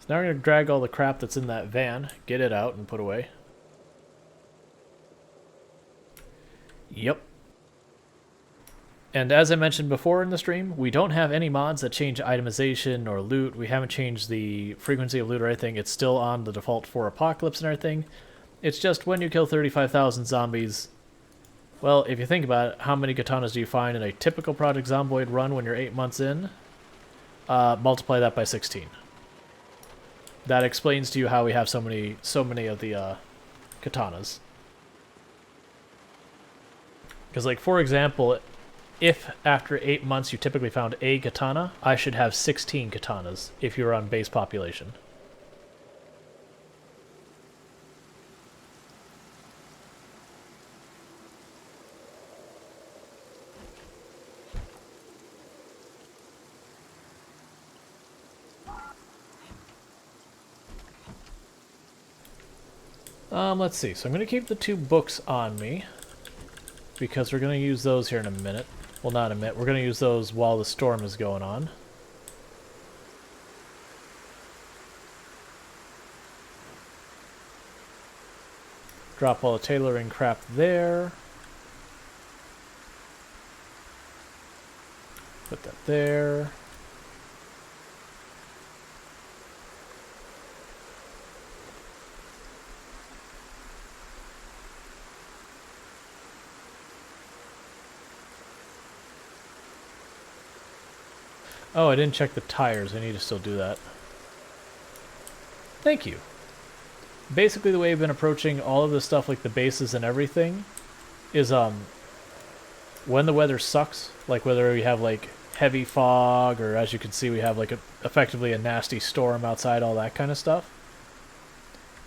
Now we're going to drag all the crap that's in that van, get it out, and put away. Yep. And as I mentioned before in the stream, we don't have any mods that change itemization or loot. We haven't changed the frequency of loot or anything. It's still on the default for Apocalypse and everything. It's just when you kill 35,000 zombies, well, if you think about it, how many katanas do you find in a typical Project Zomboid run when you're 8 months in? Multiply that by 16. That explains to you how we have so many of the katanas. Because, like, for example, if after 8 months you typically found a katana, I should have 16 katanas if you're on base population. Let's see. So I'm going to keep the 2 books on me, because we're going to use those here in a minute. Well, not a minute. We're going to use those while the storm is going on. Drop all the tailoring crap there. Put that there. Oh, I didn't check the tires. I need to still do that. Thank you. Basically, the way I've been approaching all of this stuff, like the bases and everything, is when the weather sucks, like whether we have like heavy fog, or as you can see we have like effectively a nasty storm outside, all that kind of stuff.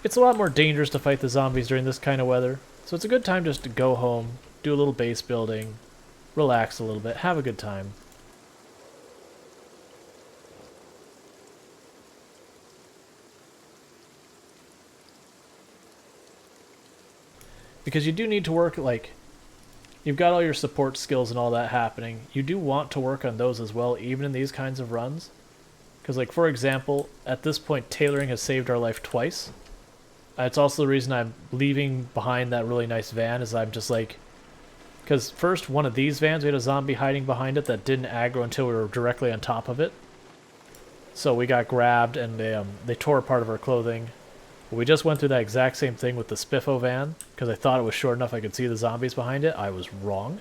It's a lot more dangerous to fight the zombies during this kind of weather, so it's a good time just to go home, do a little base building, relax a little bit, have a good time. Because you do need to work, like, you've got all your support skills and all that happening. You do want to work on those as well, even in these kinds of runs. Because, like, for example, at this point, tailoring has saved our life twice. It's also the reason I'm leaving behind that really nice van, is I'm just like... Because first, one of these vans, we had a zombie hiding behind it that didn't aggro until we were directly on top of it. So we got grabbed, and they tore part of our clothing. We just went through that exact same thing with the Spiffo van, because I thought it was short enough I could see the zombies behind it. I was wrong.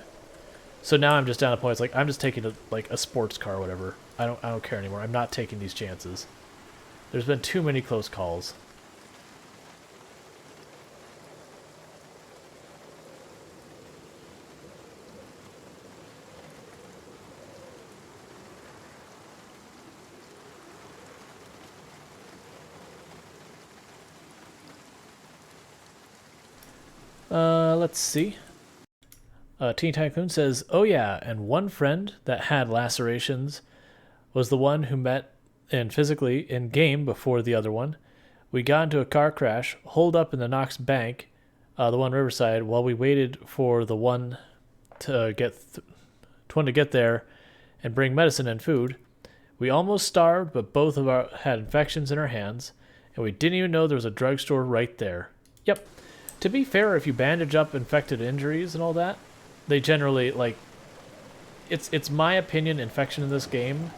So now I'm just down to points like I'm just taking a sports car or whatever. I don't care anymore. I'm not taking these chances. There's been too many close calls. Let's see. Teen Tycoon says, "Oh yeah, and one friend that had lacerations was the one who met and physically in game before the other one. We got into a car crash, holed up in the Knox Bank, the one Riverside, while we waited for the one to get there and bring medicine and food. We almost starved, but both of our had infections in our hands, and we didn't even know there was a drugstore right there. Yep. To be fair, if you bandage up infected injuries and all that, they generally, like, it's my opinion, infection in this game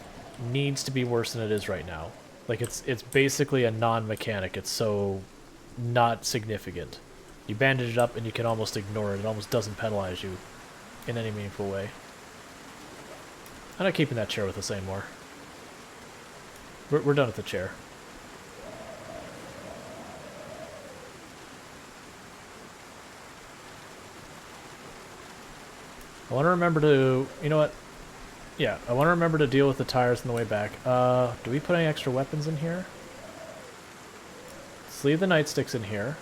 needs to be worse than it is right now. Like, it's basically a non-mechanic. It's so not significant. You bandage it up and you can almost ignore it. It almost doesn't penalize you in any meaningful way. I'm not keeping that chair with us anymore. We're done with the chair. I want to remember to, you know what? Yeah, I want to remember to deal with the tires on the way back. Do we put any extra weapons in here? Let's leave the nightsticks in here.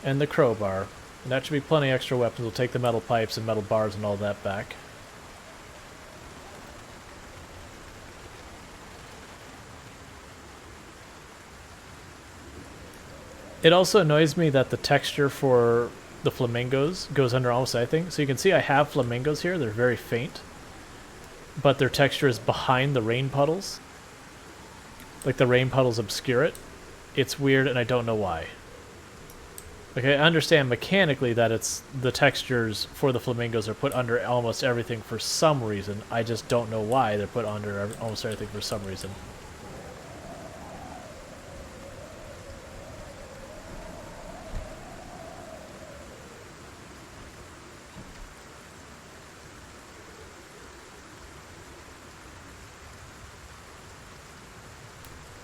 And the crowbar. And that should be plenty extra weapons. We'll take the metal pipes and metal bars and all that back. It also annoys me that the texture for the flamingos goes under almost anything. So you can see I have flamingos here. They're very faint, but their texture is behind the rain puddles. Like the rain puddles obscure it. It's weird, and I don't know why. Okay, I understand mechanically that it's the textures for the flamingos are put under almost everything for some reason. I just don't know why they're put under almost everything for some reason.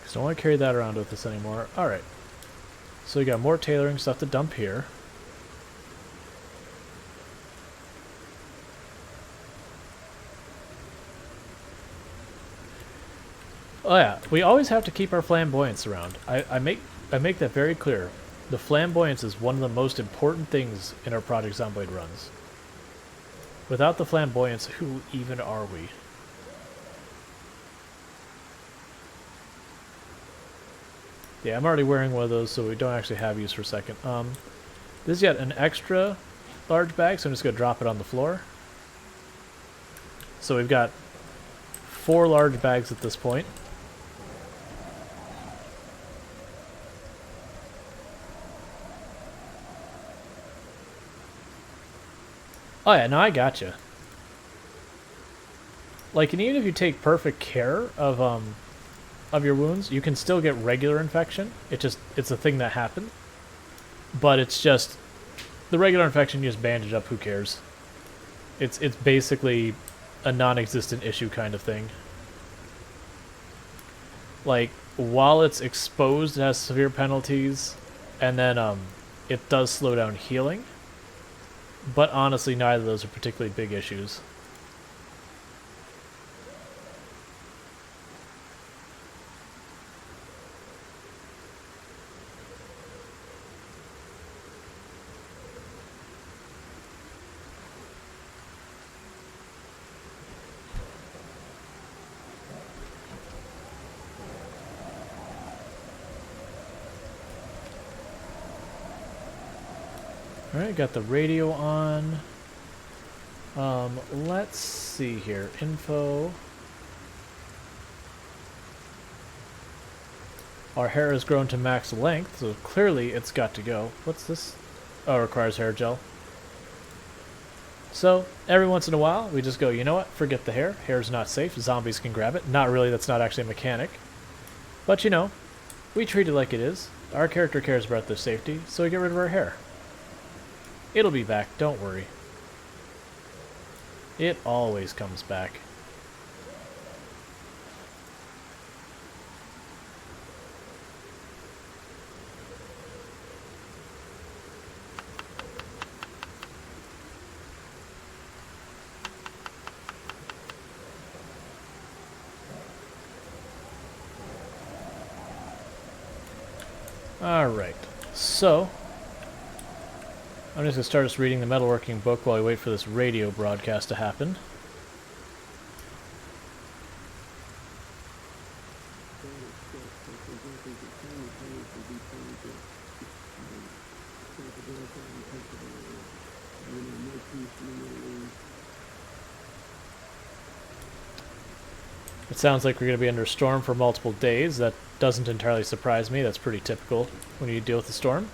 Because I don't want to carry that around with us anymore. Alright. So we got more tailoring stuff to dump here. Oh yeah, we always have to keep our flamboyance around. I make that very clear. The flamboyance is one of the most important things in our Project Zomboid runs. Without the flamboyance, who even are we? Yeah, I'm already wearing one of those, so we don't actually have use for a second. This is yet an extra large bag, so I'm just going to drop it on the floor. So we've got 4 large bags at this point. Oh yeah, no, I gotcha. Like, and even if you take perfect care of your wounds, you can still get regular infection. It's a thing that happens. But it's just the regular infection, you just bandage up, who cares? It's basically a non-existent issue kind of thing. Like, while it's exposed, it has severe penalties, and then it does slow down healing. But honestly, neither of those are particularly big issues. Alright, got the radio on. Let's see here. Info. Our hair has grown to max length, so clearly it's got to go. What's this? Oh, it requires hair gel. So, every once in a while, we just go, you know what? Forget the hair. Hair's not safe. Zombies can grab it. Not really, that's not actually a mechanic. But, you know, we treat it like it is. Our character cares about their safety, so we get rid of our hair. It'll be back, don't worry. It always comes back. Alright, so I'm just going to start us reading the metalworking book while we wait for this radio broadcast to happen. It sounds like we're going to be under a storm for multiple days. That doesn't entirely surprise me. That's pretty typical when you deal with a storm.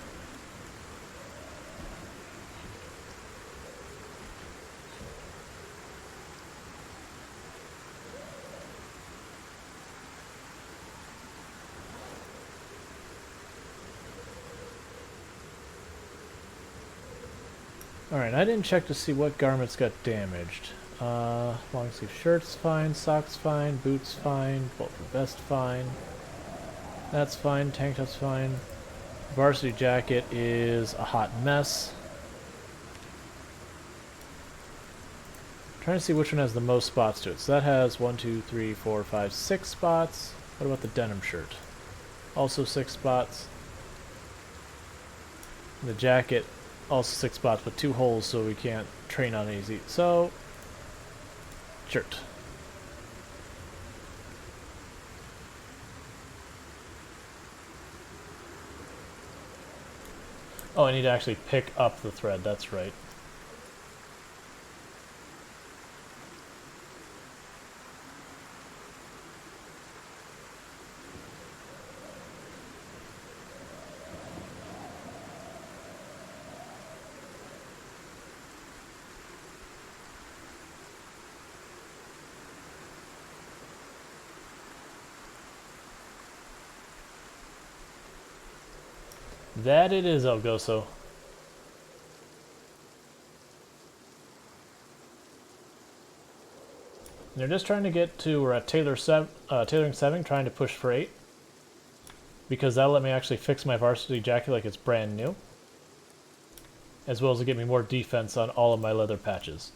Alright, I didn't check to see what garments got damaged. Long sleeve shirt's fine, socks fine, boots fine, bulletproof vest fine. That's fine, tank top's fine. Varsity jacket is a hot mess. Trying to see which one has the most spots to it. So that has 1, 2, 3, 4, 5, 6 spots. What about the denim shirt? Also 6 spots. And the jacket, also 6 spots, but 2 holes so we can't train on easy. So, shirt. Oh, I need to actually pick up the thread, that's right. That it is, Elgoso. They're just trying to get to, we're at tailoring 7, trying to push for 8. Because that'll let me actually fix my varsity jacket like it's brand new. As well as get me more defense on all of my leather patches.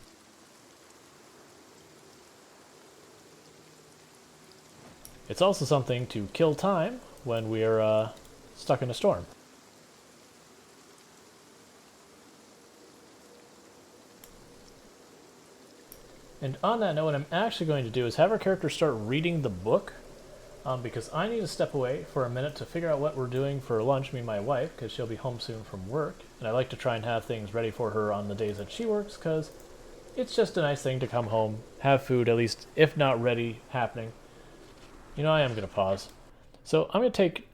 It's also something to kill time when we're stuck in a storm. And on that note, what I'm actually going to do is have our character start reading the book, because I need to step away for a minute to figure out what we're doing for lunch, me and my wife, because she'll be home soon from work, and I like to try and have things ready for her on the days that she works, because it's just a nice thing to come home, have food, at least, if not ready, happening. You know, I am going to pause. So I'm going to take,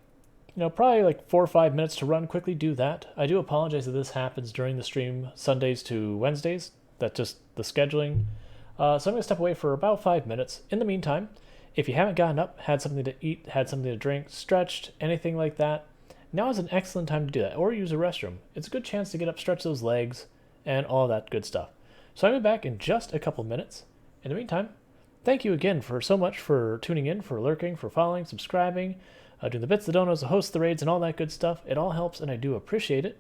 probably like 4 or 5 minutes to run, quickly do that. I do apologize that this happens during the stream Sundays to Wednesdays. That's just the scheduling. So I'm going to step away for about 5 minutes. In the meantime, if you haven't gotten up, had something to eat, had something to drink, stretched, anything like that, now is an excellent time to do that, or use a restroom. It's a good chance to get up, stretch those legs, and all that good stuff. So I'll be back in just a couple minutes. In the meantime, thank you again for so much for tuning in, for lurking, for following, subscribing, doing the bits, the donos, the hosts, the raids, and all that good stuff. It all helps, and I do appreciate it.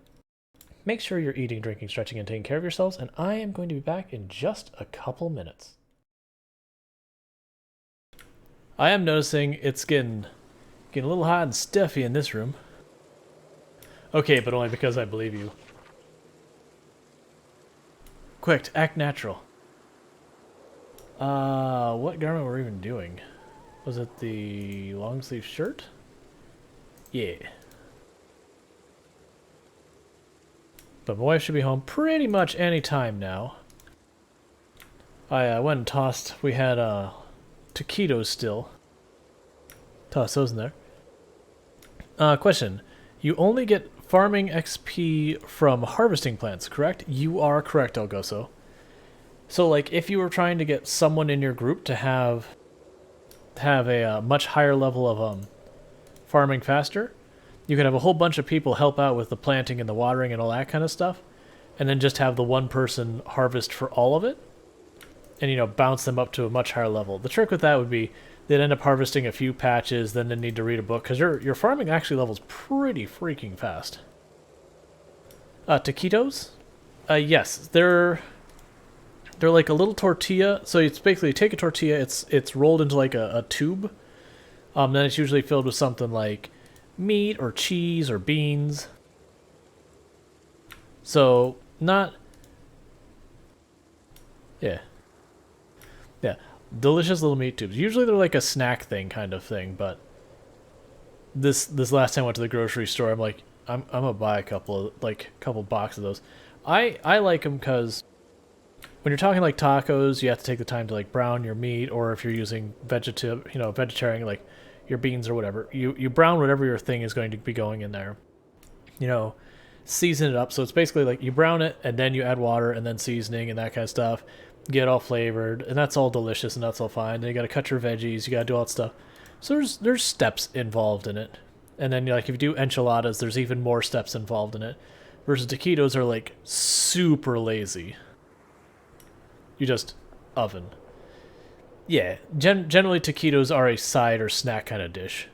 Make sure you're eating, drinking, stretching, and taking care of yourselves, and I am going to be back in just a couple minutes. I am noticing it's getting a little hot and stuffy in this room. Okay, but only because I believe you. Quick, act natural. What garment were we even doing? Was it the long sleeve shirt? Yeah. But my wife should be home pretty much any time now. I went and tossed, we had taquitos still. Toss those in there. Question. You only get farming XP from harvesting plants, correct? You are correct, Elgoso. So, like, if you were trying to get someone in your group to have a much higher level of farming faster, you could have a whole bunch of people help out with the planting and the watering and all that kind of stuff, and then just have the one person harvest for all of it, and, bounce them up to a much higher level. The trick with that would be they'd end up harvesting a few patches, then they'd need to read a book, because your farming actually levels pretty freaking fast. Taquitos? Yes, they're like a little tortilla. So it's basically, you take a tortilla, it's rolled into like a tube. Then it's usually filled with something like meat or cheese or beans. So not, yeah, delicious little meat tubes. Usually they're like a snack thing kind of thing, but this last time I went to the grocery store, I'm like, I'm gonna buy a couple boxes of those. I like them because when you're talking like tacos, you have to take the time to like brown your meat, or if you're using vegetarian, like your beans or whatever, you brown whatever your thing is going to be going in there. Season it up. So it's basically like you brown it and then you add water and then seasoning and that kind of stuff. Get it all flavored, and that's all delicious and that's all fine. Then you got to cut your veggies, you got to do all that stuff. So there's steps involved in it. And then like if you do enchiladas, there's even more steps involved in it. Versus taquitos are like super lazy. You just oven. Yeah, generally taquitos are a side or snack kind of dish.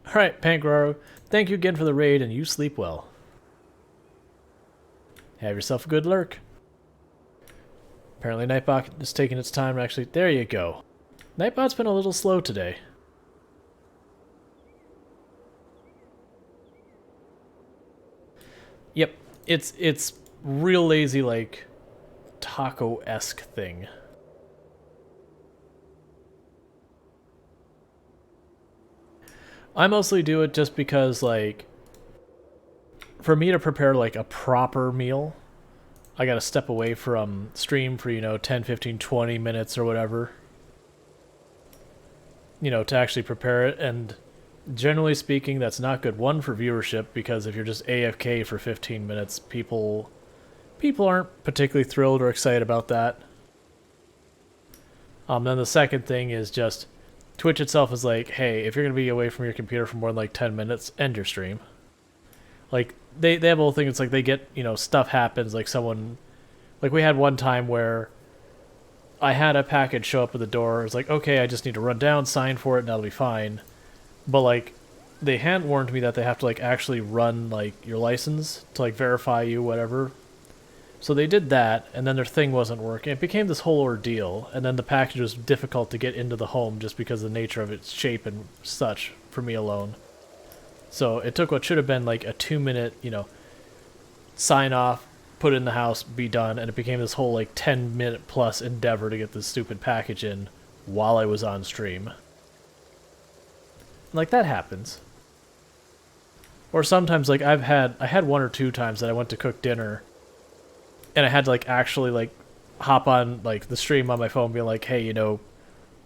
Alright, Pangraro, thank you again for the raid, and you sleep well. Have yourself a good lurk. Apparently Nightbot is taking its time, actually. There you go. Nightbot's been a little slow today. Yep, it's real lazy, like taco-esque thing. I mostly do it just because, like, for me to prepare, like, a proper meal, I gotta step away from stream for, 10, 15, 20 minutes or whatever, to actually prepare it. And generally speaking, that's not good. One, for viewership, because if you're just AFK for 15 minutes, people aren't particularly thrilled or excited about that. Then the second thing is just Twitch itself is like, hey, if you're gonna be away from your computer for more than like 10 minutes, end your stream. Like they have a whole thing. It's like they get stuff happens. Like someone, like we had one time where I had a package show up at the door. It was like, okay, I just need to run down, sign for it, and that'll be fine. But like they hadn't warned me that they have to like actually run like your license to like verify you, whatever. So they did that, and then their thing wasn't working. It became this whole ordeal, and then the package was difficult to get into the home just because of the nature of its shape and such for me alone. So it took what should have been like a 2 minute, sign off, put it in the house, be done, and it became this whole like 10-minute plus endeavor to get this stupid package in while I was on stream. Like that happens. Or sometimes like I had one or two times that I went to cook dinner and I had to like actually like hop on like the stream on my phone, being like, hey,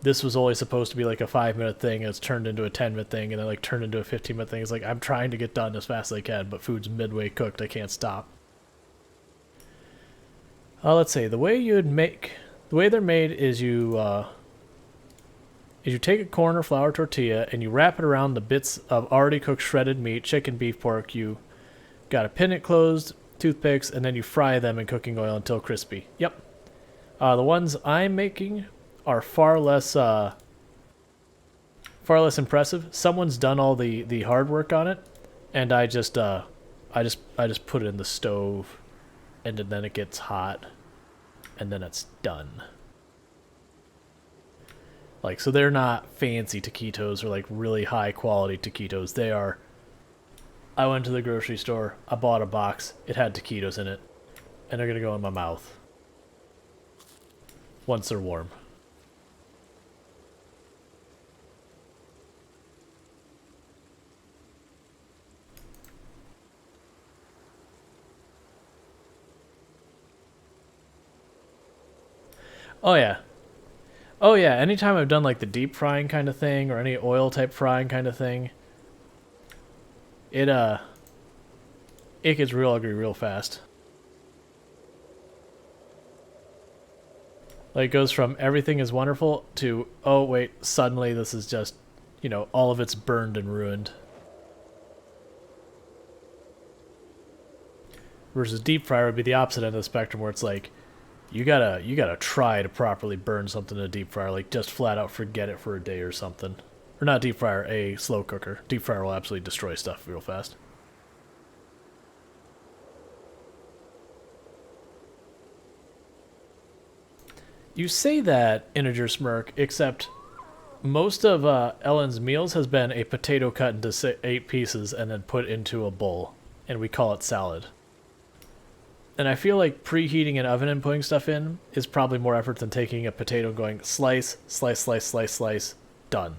this was only supposed to be like a 5-minute thing, and it's turned into a 10-minute thing, and then like turned into a 15-minute thing. It's like I'm trying to get done as fast as I can, but food's midway cooked. I can't stop. Let's see. The way they're made is you take a corn or flour tortilla and you wrap it around the bits of already cooked shredded meat, chicken, beef, pork. You gotta pin it closed, toothpicks, and then you fry them in cooking oil until crispy. Yep. The ones I'm making are far less impressive. Someone's done all the hard work on it, and I just put it in the stove, and then it gets hot, and then it's done. Like, so they're not fancy taquitos or like really high quality taquitos. They are. I went to the grocery store, I bought a box, it had taquitos in it, and they're gonna go in my mouth once they're warm. Oh yeah. Oh yeah, anytime I've done like the deep frying kind of thing or any oil type frying kind of thing, it gets real ugly real fast. Like it goes from everything is wonderful to, oh wait, suddenly this is just, all of it's burned and ruined. Versus deep fryer would be the opposite end of the spectrum, where it's like you gotta try to properly burn something in a deep fryer, like just flat out forget it for a day or something. Or not deep fryer, a slow cooker. Deep fryer will absolutely destroy stuff real fast. You say that, Integer Smirk, except most of Ellen's meals has been a potato cut into 8 pieces and then put into a bowl, and we call it salad. And I feel like preheating an oven and putting stuff in is probably more effort than taking a potato and going slice, slice, slice, slice, slice, done.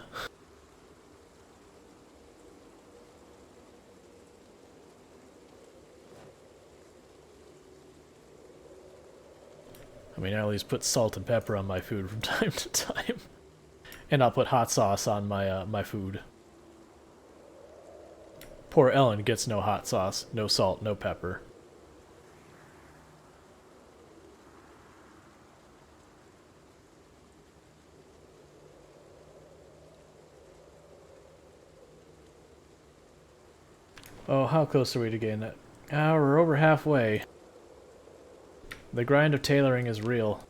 I mean, I at least put salt and pepper on my food from time to time. And I'll put hot sauce on my food. Poor Ellen gets no hot sauce, no salt, no pepper. Oh, how close are we to getting it? We're over halfway. The grind of tailoring is real.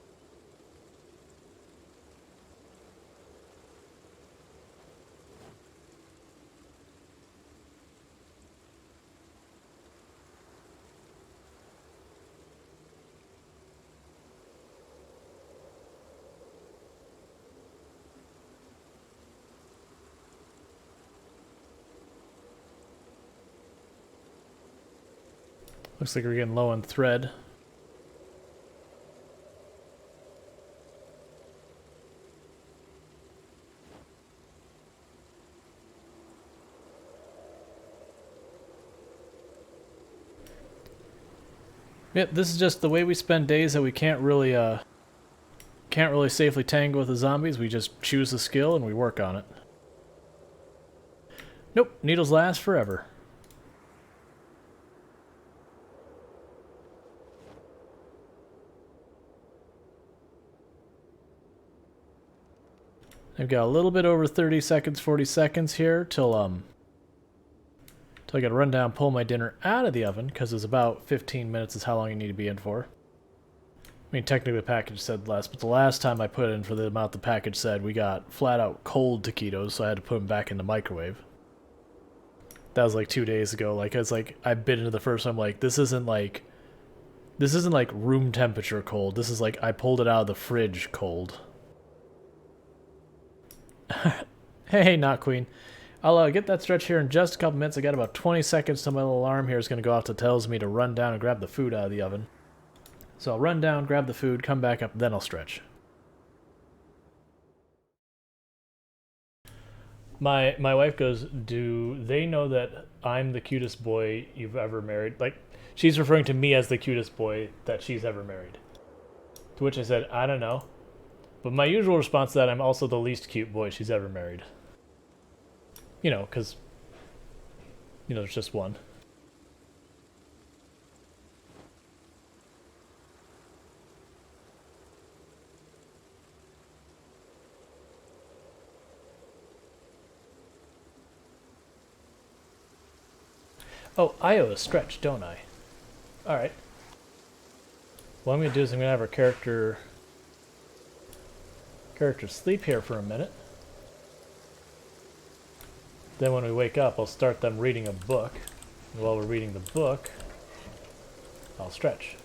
Looks like we're getting low on thread. Yep, this is just the way we spend days that we can't really safely tangle with the zombies. We just choose a skill and we work on it. Nope, needles last forever. I've got a little bit over 30 seconds, 40 seconds here till I gotta run down, pull my dinner out of the oven, because it's about 15 minutes is how long you need to be in for. I mean, technically the package said less, but the last time I put in for the amount the package said, we got flat out cold taquitos, so I had to put them back in the microwave. That was like 2 days ago. Like, it's like, I bit into the first one, like, this isn't like room temperature cold. This is like, I pulled it out of the fridge cold. Hey, not queen. I'll get that stretch here in just a couple minutes. I got about 20 seconds till my little alarm here is going to go off that tells me to run down and grab the food out of the oven. So I'll run down, grab the food, come back up, then I'll stretch. My wife goes, do they know that I'm the cutest boy you've ever married? Like, she's referring to me as the cutest boy that she's ever married. To which I said, I don't know. But my usual response to that, I'm also the least cute boy she's ever married. You know, because, you know, there's just one. Oh, I owe a stretch, don't I? Alright. What I'm going to do is I'm going to have our character sleep here for a minute. Then when we wake up, I'll start them reading a book. And while we're reading the book, I'll stretch.